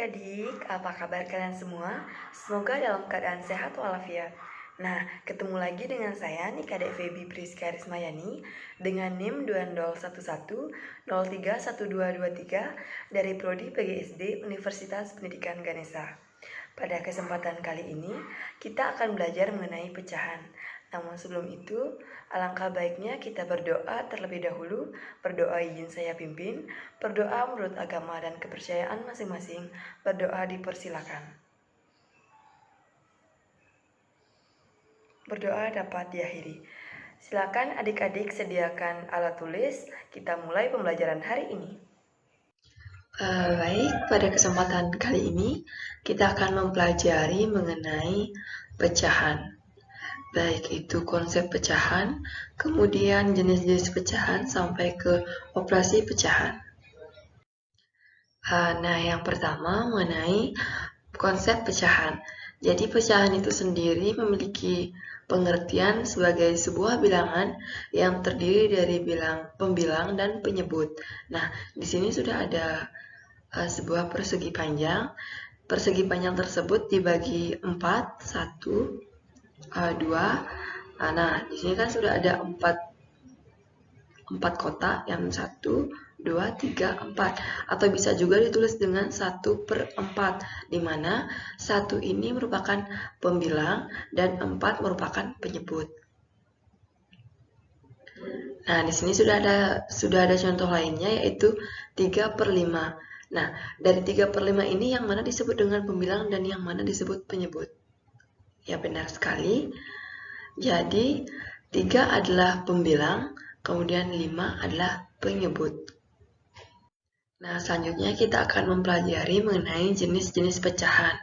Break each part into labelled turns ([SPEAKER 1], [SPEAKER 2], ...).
[SPEAKER 1] adik-adik, apa kabar kalian semua? Semoga dalam keadaan sehat walafiat. Nah, ketemu lagi dengan saya nih Kadek Feby Priska Rismayani dengan NIM 2011031223 dari Prodi PGSD Universitas Pendidikan Ganesha. Pada kesempatan kali ini, kita akan belajar mengenai pecahan. Namun sebelum itu, alangkah baiknya kita berdoa terlebih dahulu. Berdoa izin saya pimpin, berdoa menurut agama dan kepercayaan masing-masing. Berdoa dipersilakan. Berdoa dapat diakhiri. Silakan adik-adik sediakan alat tulis. Kita mulai pembelajaran hari ini. Baik, pada kesempatan kali ini kita akan mempelajari mengenai pecahan. Baik itu konsep pecahan, kemudian jenis-jenis pecahan sampai ke operasi pecahan. Nah, yang pertama mengenai konsep pecahan. Jadi pecahan itu sendiri memiliki pengertian sebagai sebuah bilangan yang terdiri dari pembilang dan penyebut. Nah, di sini sudah ada sebuah persegi panjang. Persegi panjang tersebut dibagi 4, 1, 2. Nah, di sini kan sudah ada 4 kotak, yang 1, 2, 3, 4. Atau bisa juga ditulis dengan 1/4, di mana 1 ini merupakan pembilang dan 4 merupakan penyebut. Nah, di sini sudah ada contoh lainnya, yaitu 3/5. Nah, dari 3/5 ini yang mana disebut dengan pembilang dan yang mana disebut penyebut? Ya, benar sekali. Jadi, 3 adalah pembilang, kemudian 5 adalah penyebut. Nah, selanjutnya kita akan mempelajari mengenai jenis-jenis pecahan.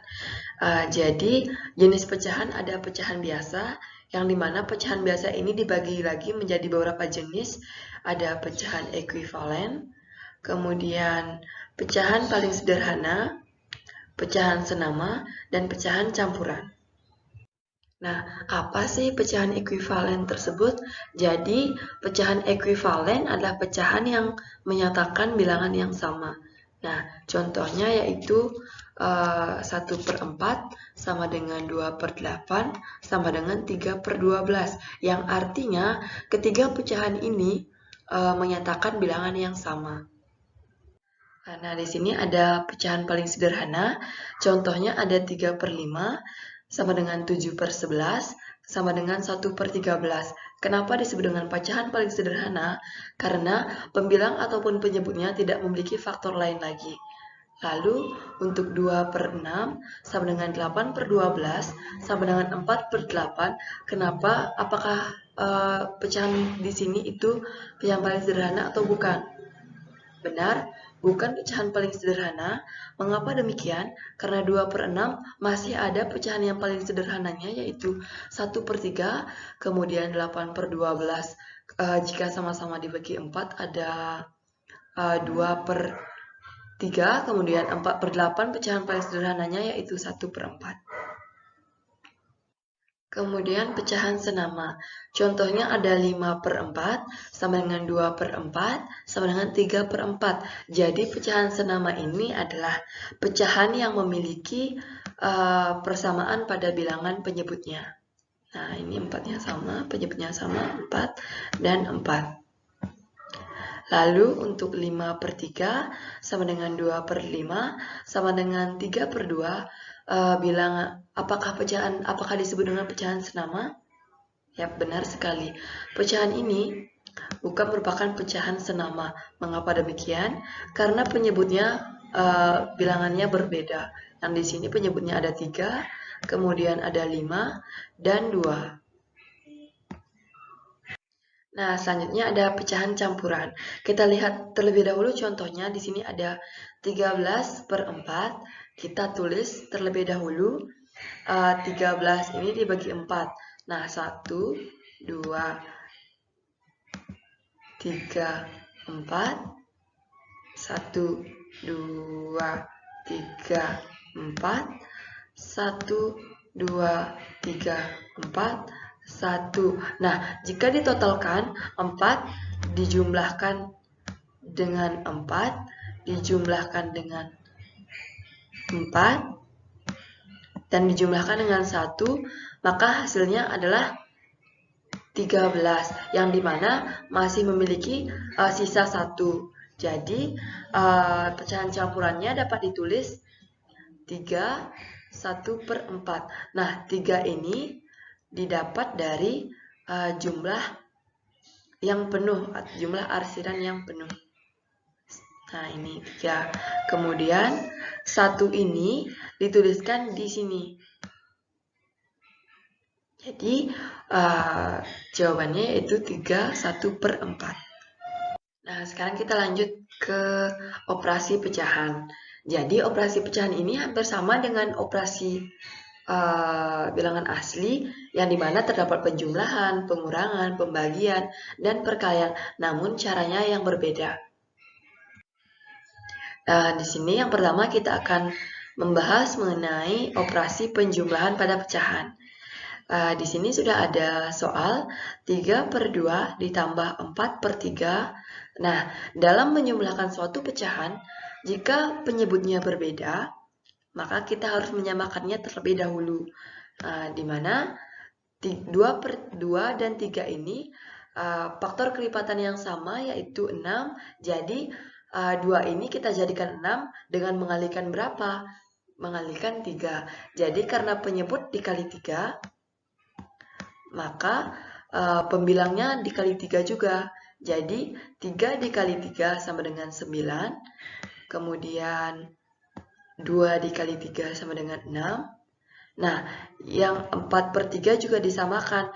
[SPEAKER 1] Jadi, jenis pecahan ada pecahan biasa, yang dimana pecahan biasa ini dibagi lagi menjadi beberapa jenis. Ada pecahan ekuivalen, kemudian pecahan paling sederhana, pecahan senama, dan pecahan campuran. Nah, apa sih pecahan ekuivalen tersebut? Jadi, pecahan ekuivalen adalah pecahan yang menyatakan bilangan yang sama. Nah, contohnya yaitu 1/4 sama dengan 2/8 sama dengan 3/12. Yang artinya, ketiga pecahan ini menyatakan bilangan yang sama. Nah, di sini ada pecahan paling sederhana. Contohnya ada 3/5 sama dengan 7/11 sama dengan 1/13. Kenapa disebut dengan pecahan paling sederhana? Karena pembilang ataupun penyebutnya tidak memiliki faktor lain lagi. Lalu untuk 2/6 sama dengan 8/12 sama dengan 4/8. Kenapa? Apakah pecahan di sini itu pecahan paling sederhana atau bukan? Benar, bukan pecahan paling sederhana. Mengapa demikian? Karena 2/6 masih ada pecahan yang paling sederhananya, yaitu 1/3, kemudian 8/12. Jika sama-sama dibagi 4 ada 2/3, kemudian 4/8 pecahan paling sederhananya yaitu 1/4. Kemudian pecahan senama. Contohnya ada 5/4 sama dengan 2/4 sama dengan 3/4. Jadi pecahan senama ini adalah pecahan yang memiliki persamaan pada bilangan penyebutnya. Nah, ini 4-nya sama, penyebutnya sama, 4 dan 4. Lalu untuk 5/3 sama dengan 2/5 sama dengan 3/2. Bilang apakah disebut dengan pecahan senama? Ya, benar sekali. Pecahan ini bukan merupakan pecahan senama. Mengapa demikian? Karena penyebutnya bilangannya berbeda. Yang di sini penyebutnya ada 3, kemudian ada 5 dan 2. Nah, selanjutnya ada pecahan campuran. Kita lihat terlebih dahulu contohnya. Di sini ada 13/4. Kita tulis terlebih dahulu 13 ini dibagi 4. Nah, 1, 2, 3, 4. 1, 2, 3, 4. 1, 2, 3, 4. 1. Nah, jika ditotalkan 4 dijumlahkan dengan 4 dijumlahkan dengan 4 dan dijumlahkan dengan 1, maka hasilnya adalah 13, yang dimana masih memiliki sisa 1. Jadi pecahan campurannya dapat ditulis 3, 1/4. Nah, 3 ini didapat dari jumlah yang penuh, jumlah arsiran yang penuh. Nah, ini 3. Kemudian 1 ini dituliskan di sini. Jadi jawabannya yaitu 3, 1/4. Nah, sekarang kita lanjut ke operasi pecahan. Jadi operasi pecahan ini hampir sama dengan operasi bilangan asli, yang dimana terdapat penjumlahan, pengurangan, pembagian, dan perkalian, namun caranya yang berbeda. Di sini yang pertama kita akan membahas mengenai operasi penjumlahan pada pecahan. Di sini sudah ada soal 3/2 ditambah 4/3. Nah, dalam menjumlahkan suatu pecahan, jika penyebutnya berbeda, maka kita harus menyamakannya terlebih dahulu. Di mana 2/2 dan 3 ini faktor kelipatan yang sama, yaitu 6. Jadi 2 ini kita jadikan 6 dengan mengalihkan berapa? Mengalihkan 3. Jadi karena penyebut dikali 3, maka pembilangnya dikali 3 juga. Jadi 3 dikali 3 sama dengan 9. Kemudian 2 dikali 3 sama dengan 6. Nah, yang 4/3 juga disamakan.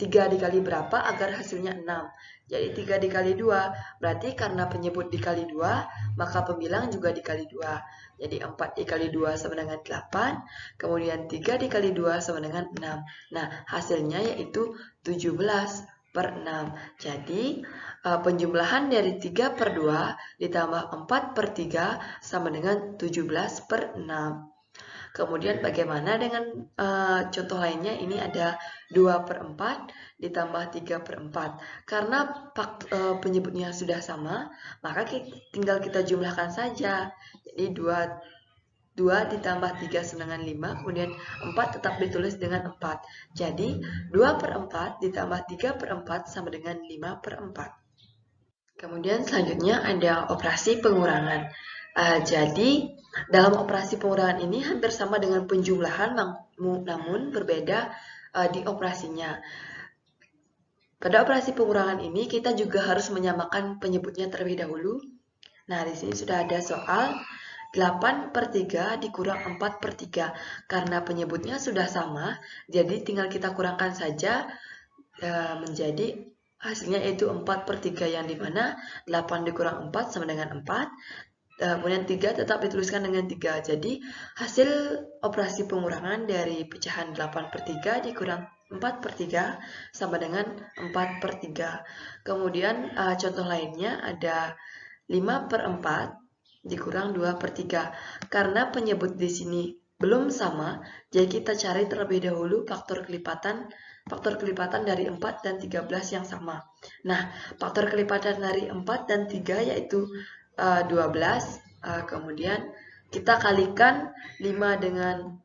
[SPEAKER 1] 3 dikali berapa agar hasilnya 6. Jadi 3 dikali 2, berarti karena penyebut dikali 2, maka pembilang juga dikali 2. Jadi 4 dikali 2 sama dengan 8, kemudian 3 dikali 2 sama dengan 6. Nah, hasilnya yaitu 17/6. Jadi penjumlahan dari 3/2 ditambah 4/3 sama dengan 17/6. Kemudian bagaimana dengan contoh lainnya? Ini ada 2/4 ditambah 3/4. Karena penyebutnya sudah sama, maka tinggal kita jumlahkan saja. Jadi 2 ditambah 3 sama dengan 5, kemudian 4 tetap ditulis dengan 4. Jadi 2/4 ditambah 3/4 sama dengan 5/4. Kemudian selanjutnya ada operasi pengurangan. Jadi dalam operasi pengurangan ini hampir sama dengan penjumlahan, namun berbeda di operasinya. Pada operasi pengurangan ini kita juga harus menyamakan penyebutnya terlebih dahulu. Nah, di sini sudah ada soal 8/3 dikurang 4/3. Karena penyebutnya sudah sama, jadi tinggal kita kurangkan saja menjadi hasilnya yaitu 4/3, yang dimana 8 dikurang 4 sama dengan 4. Kemudian 3 tetap dituliskan dengan 3. Jadi hasil operasi pengurangan dari pecahan 8/3 dikurang 4/3 sama dengan 4/3. Kemudian contoh lainnya ada 5/4 dikurang 2/3. Karena penyebut di sini belum sama, jadi kita cari terlebih dahulu faktor kelipatan dari 4 dan 13 yang sama. Nah, faktor kelipatan dari 4 dan 3 yaitu 12. Kemudian kita kalikan 5 dengan,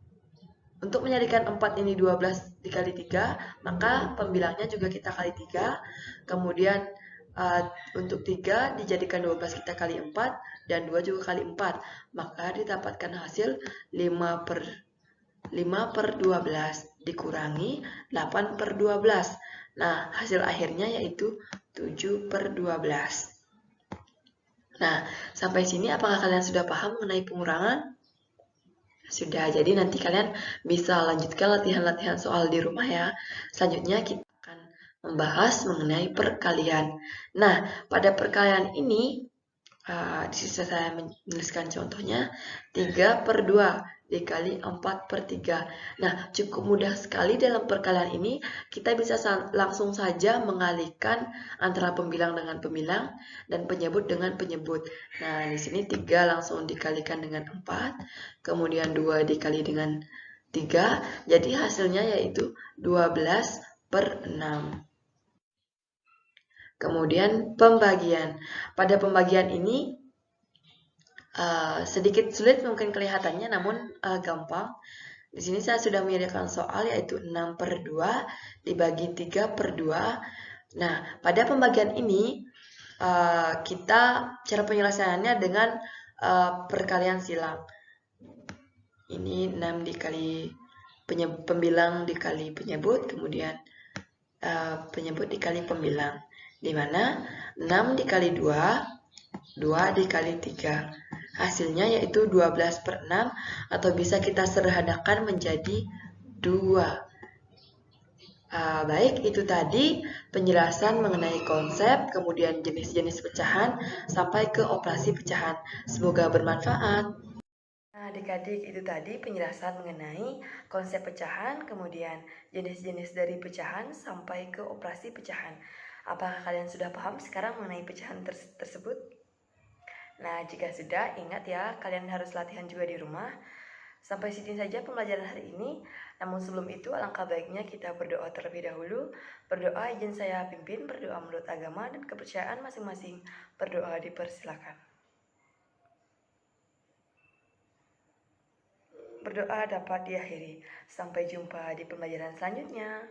[SPEAKER 1] untuk menjadikan 4 ini 12 dikali 3, maka pembilangnya juga kita kali 3. Kemudian untuk 3 dijadikan 12 kita kali 4, dan 2 juga kali 4. Maka didapatkan hasil 5/12 dikurangi 8/12. Nah, hasil akhirnya yaitu 7/12. Nah, sampai sini apakah kalian sudah paham mengenai pengurangan? Sudah, jadi nanti kalian bisa lanjutkan latihan-latihan soal di rumah ya. Selanjutnya kita akan membahas mengenai perkalian. Nah, pada perkalian ini, di sini saya menuliskan contohnya 3/2 dikali 4/3. Nah, cukup mudah sekali dalam perkalian ini, kita bisa langsung saja mengalihkan antara pembilang dengan pembilang dan penyebut dengan penyebut. Nah, di sini 3 langsung dikalikan dengan 4, kemudian 2 dikali dengan 3, jadi hasilnya yaitu 12/6. Kemudian pembagian. Pada pembagian ini Sedikit sulit mungkin kelihatannya, namun gampang. Di sini saya sudah menyediakan soal yaitu 6/2 dibagi 3/2. Nah, pada pembagian ini kita cara penyelesaiannya dengan perkalian silang. Ini 6 dikali pembilang dikali penyebut, kemudian penyebut dikali pembilang. Di mana 6 dikali 2, 2 dikali 3. Hasilnya yaitu 12/6 atau bisa kita sederhanakan menjadi 2. Baik, itu tadi penjelasan mengenai konsep, kemudian jenis-jenis pecahan, sampai ke operasi pecahan. Semoga bermanfaat. Nah, adik-adik, itu tadi penjelasan mengenai konsep pecahan, kemudian jenis-jenis dari pecahan, sampai ke operasi pecahan. Apakah kalian sudah paham sekarang mengenai pecahan tersebut? Nah, jika sudah, ingat ya, kalian harus latihan juga di rumah. Sampai sini saja pembelajaran hari ini. Namun sebelum itu, alangkah baiknya kita berdoa terlebih dahulu. Berdoa izin saya pimpin, berdoa menurut agama dan kepercayaan masing-masing. Berdoa dipersilakan. Berdoa dapat diakhiri. Sampai jumpa di pembelajaran selanjutnya.